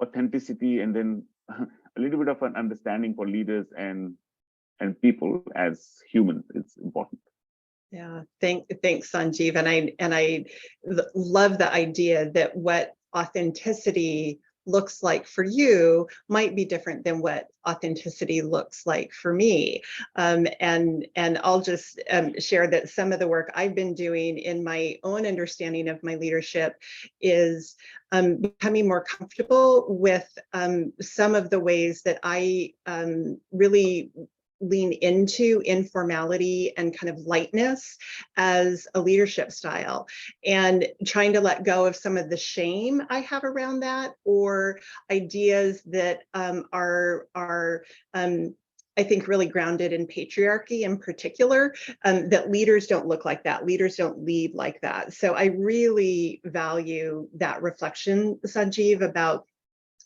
C: authenticity and then a little bit of an understanding for leaders and people as humans is important.
A: Yeah, thanks, Sanjeev. And I love the idea that what authenticity looks like for you might be different than what authenticity looks like for me. And I'll just share that some of the work I've been doing in my own understanding of my leadership is becoming more comfortable with some of the ways that I really lean into informality and kind of lightness as a leadership style, and trying to let go of some of the shame I have around that, or ideas that are I think really grounded in patriarchy in particular, that leaders don't look like that, leaders don't lead like that. So I really value that reflection, Sanjeev, about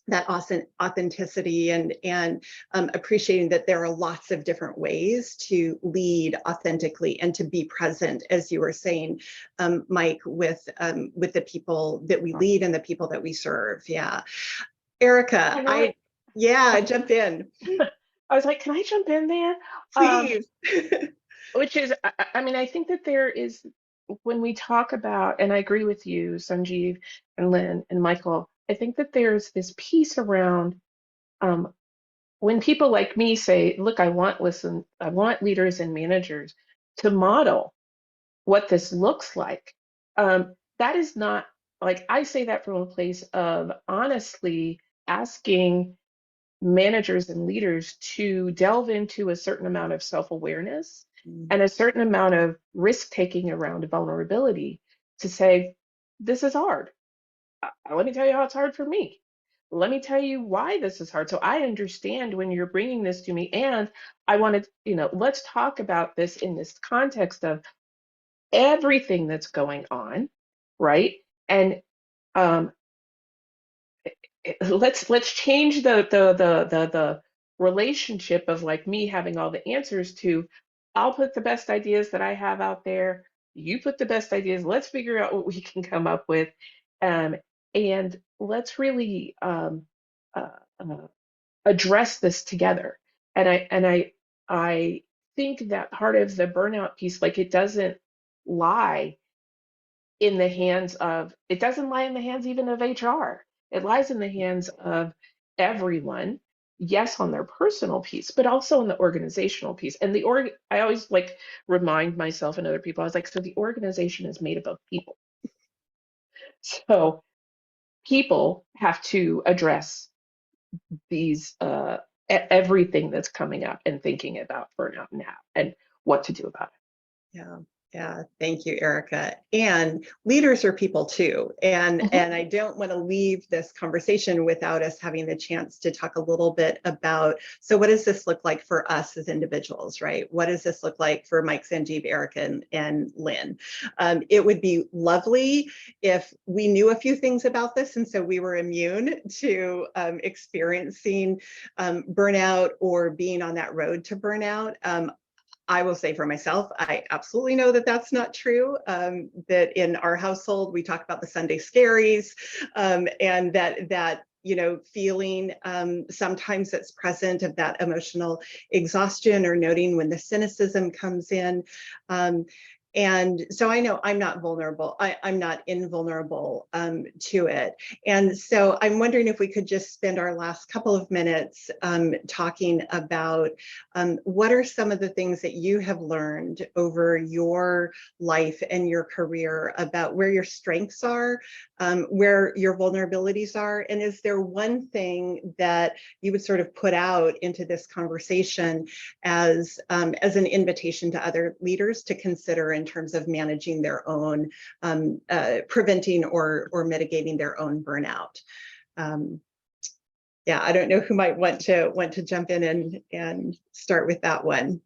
A: that authenticity, and appreciating that there are lots of different ways to lead authentically and to be present, as you were saying, Mike, with the people that we lead and the people that we serve. Yeah, Erica, jump in.
D: I was like, can I jump in there?
A: Please.
D: Which is, I mean, I think that there is, when we talk about, and I agree with you, Sanjeev and Lynn and Michael, I think that there's this piece around when people like me say, look, I want leaders and managers to model what this looks like. That is not, like, I say that from a place of honestly asking managers and leaders to delve into a certain amount of self-awareness and a certain amount of risk-taking around vulnerability to say, this is hard. Let me tell you how it's hard for me. Let me tell you why this is hard. So I understand when you're bringing this to me, and I want to, let's talk about this in this context of everything that's going on, right? And let's change the relationship of like me having all the answers to, I'll put the best ideas that I have out there, you put the best ideas, let's figure out what we can come up with, and let's really address this together. And I think that part of the burnout piece, like, it doesn't lie it doesn't lie in the hands even of HR. It lies in the hands of everyone, yes, on their personal piece, but also on the organizational piece. And I always like remind myself and other people, I was like, so the organization is made up of people. So people have to address these everything that's coming up and thinking about burnout now and what to do about it.
A: Yeah. Yeah, thank you, Erica. And leaders are people too. And I don't want to leave this conversation without us having the chance to talk a little bit about, so what does this look like for us as individuals, right? What does this look like for Mike, Sanjeev, Erica, and Lynn? It would be lovely if we knew a few things about this, and so we were immune to experiencing burnout or being on that road to burnout. I will say for myself, I absolutely know that that's not true. That in our household, we talk about the Sunday scaries, and that feeling sometimes that's present of that emotional exhaustion, or noting when the cynicism comes in. And so I know I'm not vulnerable. I'm not invulnerable to it. And so I'm wondering if we could just spend our last couple of minutes talking about what are some of the things that you have learned over your life and your career about where your strengths are, where your vulnerabilities are, and is there one thing that you would sort of put out into this conversation as an invitation to other leaders to consider in terms of managing their own, preventing or mitigating their own burnout? Yeah, I don't know who might want to jump in and start with that one.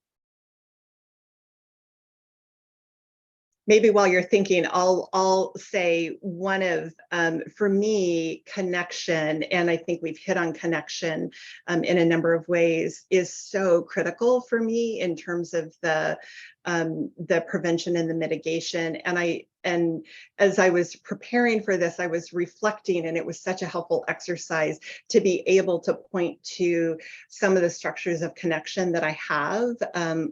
A: Maybe while you're thinking, I'll say one of, for me, connection, and I think we've hit on connection in a number of ways, is so critical for me in terms of the prevention and the mitigation. And as I was preparing for this, I was reflecting, and it was such a helpful exercise to be able to point to some of the structures of connection that I have.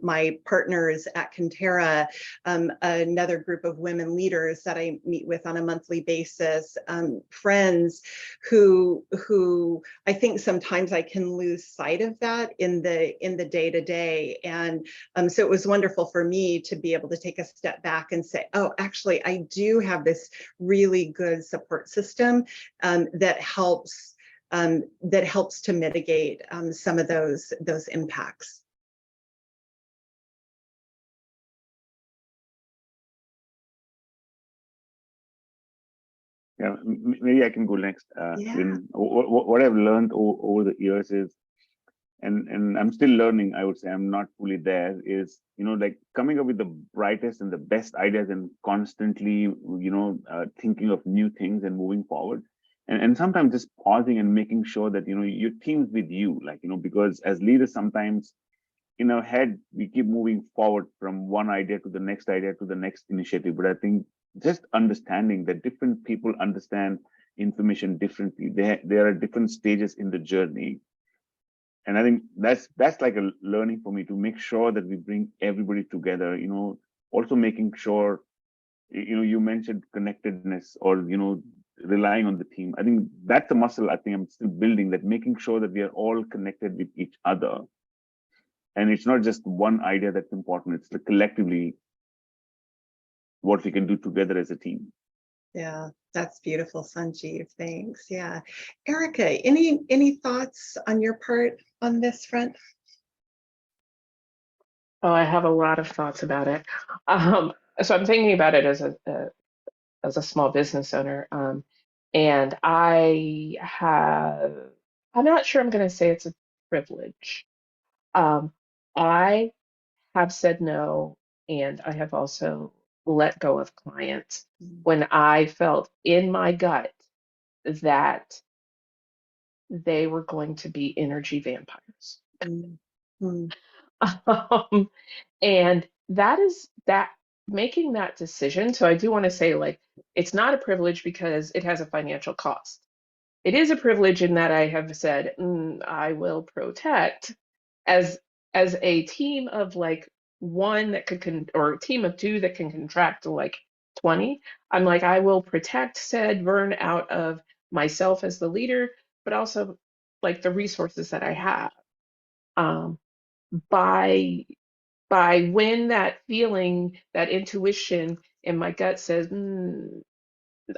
A: My partners at KonTerra, another group of women leaders that I meet with on a monthly basis, friends who I think sometimes I can lose sight of that in the day-to-day. And so it was wonderful for me to be able to take a step back and say, oh, actually, I do have this really good support system that helps to mitigate some of those impacts.
C: Yeah, maybe I can go next. What I've learned over the years is, and I'm still learning, I would say I'm not fully there, is, like coming up with the brightest and the best ideas and constantly, thinking of new things and moving forward. And sometimes just pausing and making sure that, your team's with you, like, because as leaders, sometimes in our head, we keep moving forward from one idea to the next idea to the next initiative. But I think just understanding that different people understand information differently. There are different stages in the journey. And I think that's like a learning for me, to make sure that we bring everybody together, also making sure, you mentioned connectedness, or, relying on the team. I think that's a muscle I think I'm still building, that making sure that we are all connected with each other. And it's not just one idea that's important, it's like collectively what we can do together as a team.
A: Yeah, that's beautiful, Sanjeev. Thanks. Yeah. Erica, any thoughts on your part on this front?
D: Oh, I have a lot of thoughts about it. So I'm thinking about it as a small business owner, and I'm not sure I'm going to say it's a privilege. I have said no, and I have also let go of clients when I felt in my gut that they were going to be energy vampires.
A: Mm-hmm.
D: And that making that decision. So I do want to say, like, it's not a privilege because it has a financial cost. It is a privilege in that I have said, I will protect as a team of like one that or a team of two that can contract to like 20. I'm like, I will protect said burnout of myself as the leader, but also like the resources that I have. By when that feeling, that intuition in my gut says,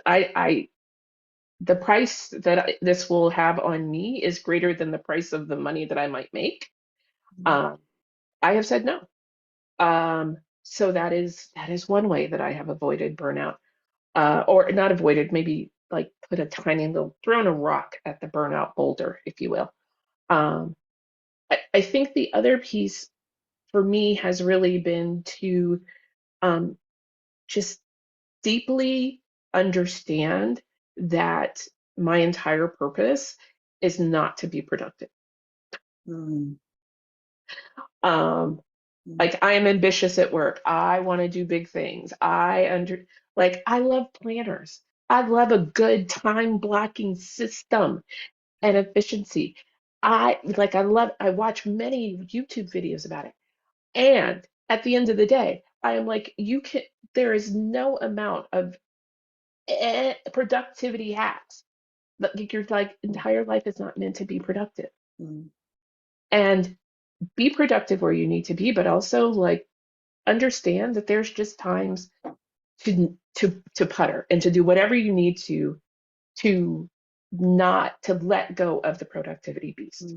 D: I the price that this will have on me is greater than the price of the money that I might make. I have said no. So that is one way that I have avoided burnout, or not avoided, maybe like put a tiny little, thrown a rock at the burnout boulder, if you will. I think the other piece for me has really been to just deeply understand that my entire purpose is not to be productive.
A: Mm.
D: Like, I am ambitious at work. I want to do big things. I love planners. I love a good time blocking system and efficiency. I watch many YouTube videos about it. And at the end of the day, I am like, there is no amount of productivity hacks. Like, your like entire life is not meant to be productive. And be productive where you need to be, but also like understand that there's just times to putter and to do whatever you need to not to let go of the productivity beast.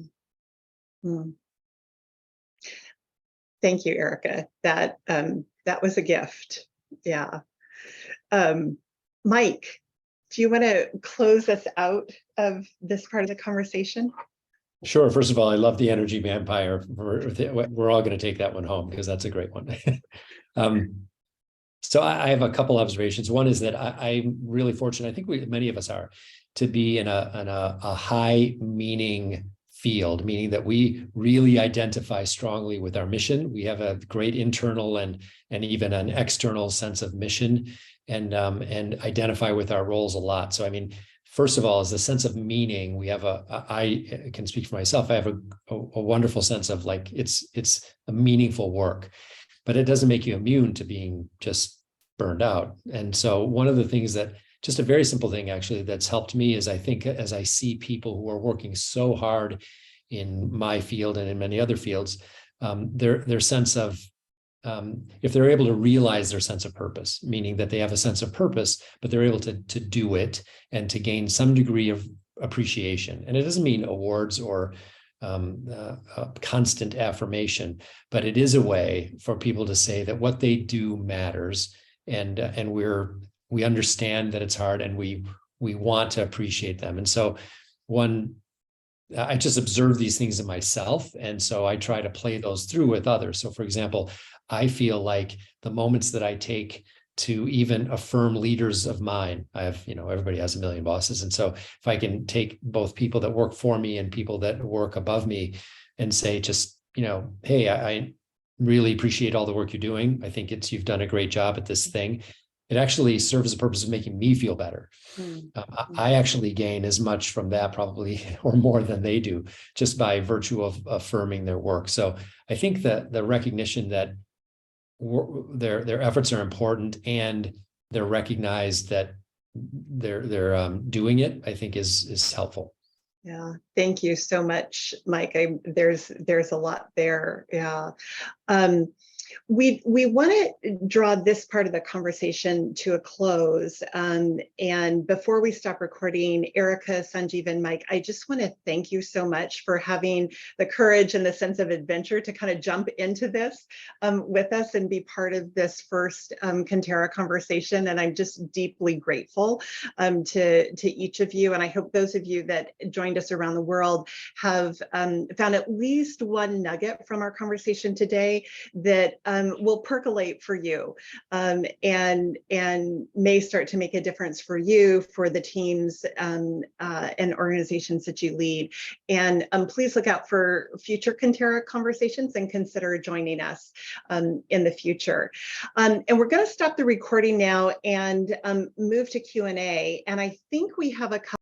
A: Thank you, Erica. That was a gift. Yeah. Mike, do you want to close us out of this part of the conversation?
B: Sure. First of all, I love the energy vampire. We're all going to take that one home because that's a great one. So I have a couple observations. One is that I'm really fortunate, I think many of us are, to be in a high meaning field, meaning that we really identify strongly with our mission. We have a great internal and even an external sense of mission, and identify with our roles a lot. So I mean, first of all, is the sense of meaning. We have I can speak for myself. I have a wonderful sense of like it's a meaningful work, but it doesn't make you immune to being just burned out. And so one of the things that, just a very simple thing actually, that's helped me is, I think, as I see people who are working so hard in my field and in many other fields, their sense of, if they're able to realize their sense of purpose, meaning that they have a sense of purpose, but they're able to do it and to gain some degree of appreciation. And it doesn't mean awards or constant affirmation, but it is a way for people to say that what they do matters, and we understand that it's hard, and we we want to appreciate them. And so I just observe these things in myself. And so I try to play those through with others. So for example, I feel like the moments that I take to even affirm leaders of mine, I have, everybody has a million bosses. And so if I can take both people that work for me and people that work above me and say, just, hey, I really appreciate all the work you're doing. I think you've done a great job at this thing. It actually serves the purpose of making me feel better. I actually gain as much from that probably or more than they do, just by virtue of affirming their work. So I think that the recognition that their efforts are important and they're recognized that they're doing it, I think is helpful.
A: Yeah, thank you so much, Mike. There's a lot there. Yeah. We want to draw this part of the conversation to a close. And before we stop recording, Erica, Sanjeev, and Mike, I just want to thank you so much for having the courage and the sense of adventure to kind of jump into this with us and be part of this first KonTerra conversation. And I'm just deeply grateful to each of you. And I hope those of you that joined us around the world have found at least one nugget from our conversation today that will percolate for you and may start to make a difference for you, for the teams and organizations that you lead. And please look out for future KonTerra conversations and consider joining us in the future. And we're going to stop the recording now and move to Q&A. And I think we have a couple